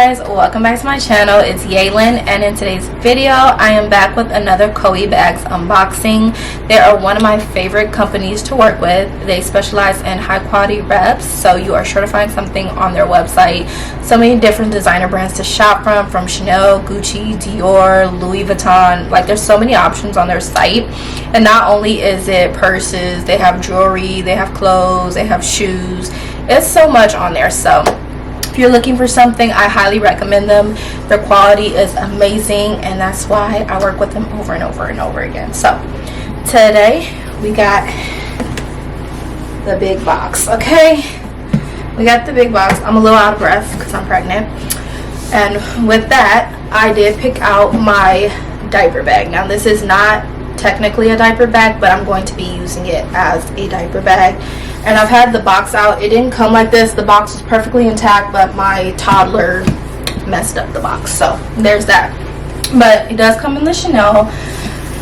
guys, welcome back to my channel. It's Yalon, and in today's video I am back with another Tote bags unboxing. They are one of my favorite companies to work with. They specialize in high quality reps, so you are sure to find something on their website. So many different designer brands to shop from Chanel, Gucci, Dior, Louis Vuitton. Like, there's so many options on their site. And not only is it purses, they have jewelry, they have clothes, they have shoes. It's so much on there. So if you're looking for something, I highly recommend them. Their quality is amazing, and that's why I work with them over and over and over again. So today we got the big box. Okay, we got the big box. I'm a little out of breath because I'm pregnant, and with that I did pick out my diaper bag. Now, this is not technically a diaper bag, but I'm going to be using it as a diaper bag. And I've had the box out. It didn't come like this. The box was perfectly intact, but my toddler messed up the box, so there's that. But it does come in the Chanel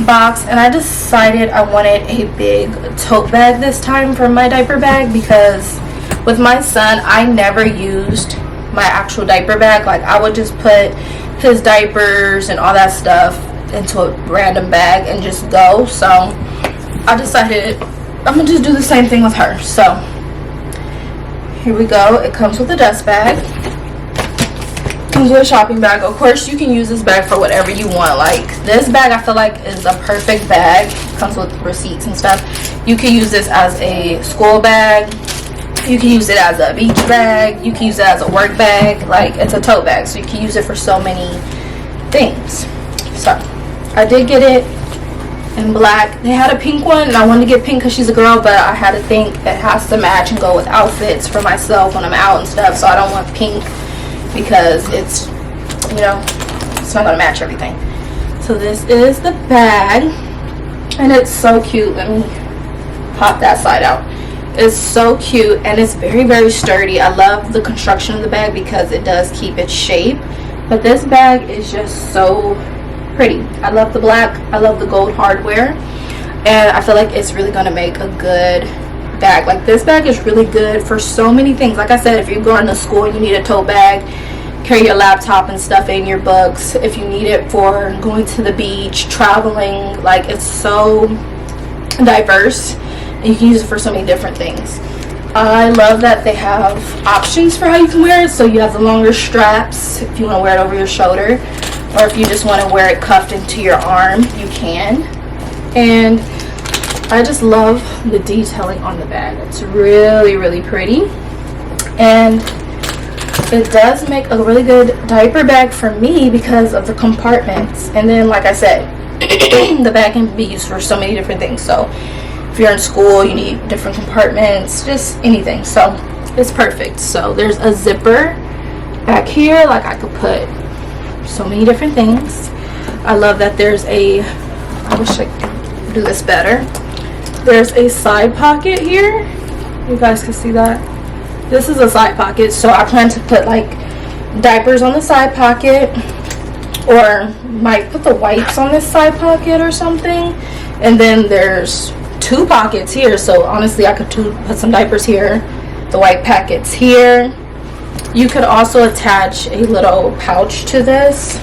box, and I decided I wanted a big tote bag this time for my diaper bag, because with my son I never used my actual diaper bag. Like, I would just put his diapers and all that stuff into a random bag and just go. So I decided I'm gonna just do the same thing with her. So here we go. It comes with a dust bag, comes with a shopping bag. Of course, you can use this bag for whatever you want. Like, this bag I feel like is a perfect bag. It comes with receipts and stuff. You can use this as a school bag, you can use it as a beach bag, you can use it as a work bag. Like, it's a tote bag, so you can use it for so many things. So I did get it in black. They had a pink one, and I wanted to get pink because she's a girl, but I had to think it has to match and go with outfits for myself when I'm out and stuff. So I don't want pink because it's, you know, it's not gonna match everything. So this is the bag, and it's so cute. Let me pop that side out. It's so cute, and it's very, very sturdy. I love the construction of the bag because it does keep its shape. But this bag is just so pretty. I love the black, I love the gold hardware, and I feel like it's really gonna make a good bag. Like, this bag is really good for so many things. Like I said, if you're going to school and you need a tote bag, carry your laptop and stuff in, your books. If you need it for going to the beach, traveling, like, it's so diverse and you can use it for so many different things. I love that they have options for how you can wear it. So you have the longer straps if you want to wear it over your shoulder, or if you just want to wear it cuffed into your arm, you can. And I just love the detailing on the bag. It's really, really pretty, and it does make a really good diaper bag for me because of the compartments. And then, like I said, the bag can be used for so many different things. So if you're in school, you need different compartments, just anything. So it's perfect. So there's a zipper back here. Like, I could put so many different things. I love that there's a, I wish I could do this better, there's a side pocket here. You guys can see that. This is a side pocket, so I plan to put like diapers on the side pocket, or might put the wipes on this side pocket or something. And then there's two pockets here, so honestly I could put some diapers here, the white packets here. You could also attach a little pouch to this.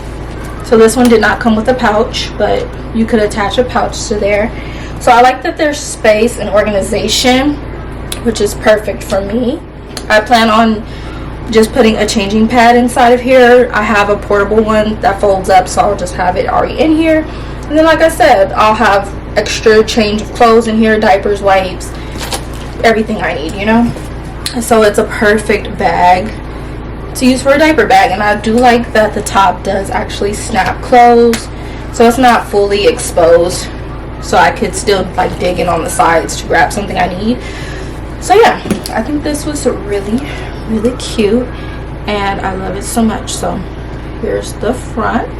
So this one did not come with a pouch, but you could attach a pouch to there. So I like that there's space and organization, which is perfect for me. I plan on just putting a changing pad inside of here. I have a portable one that folds up, so I'll just have it already in here. And then, like I said, I'll have extra change of clothes in here, diapers, wipes, everything I need, you know. So it's a perfect bag to use for a diaper bag. And I do like that the top does actually snap close, so it's not fully exposed, so I could still like dig in on the sides to grab something I need. So yeah, I think this was really, really cute, and I love it so much. So here's the front,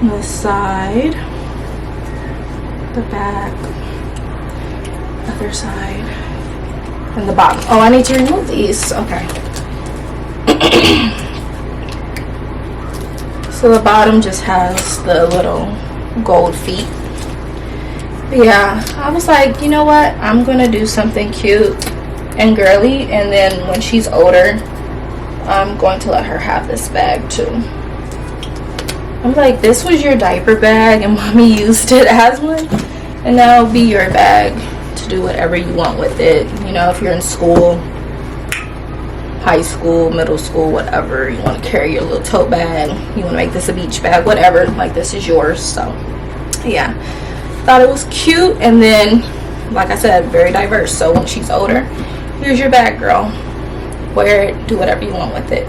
the side, the back, other side, and the bottom. Oh, I need to remove these. Okay. So the bottom just has the little gold feet. But yeah, I was like, you know what, I'm gonna do something cute and girly, and then when she's older I'm going to let her have this bag too. I'm like, this was your diaper bag and mommy used it as one, and now it'll be your bag to do whatever you want with it. You know, if you're in school, high school, middle school, whatever, you want to carry your little tote bag, you want to make this a beach bag, whatever, like, this is yours. So yeah, thought it was cute. And then, like I said, very diverse. So when she's older, here's your bag, girl. Wear it, do whatever you want with it.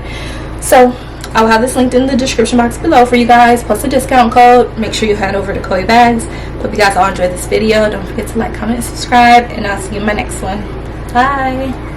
So I'll have this linked in the description box below for you guys, plus a discount code. Make sure you head over to Chloe Bags. Hope you guys all enjoyed this video. Don't forget to like, comment, and subscribe, and I'll see you in my next one. Bye.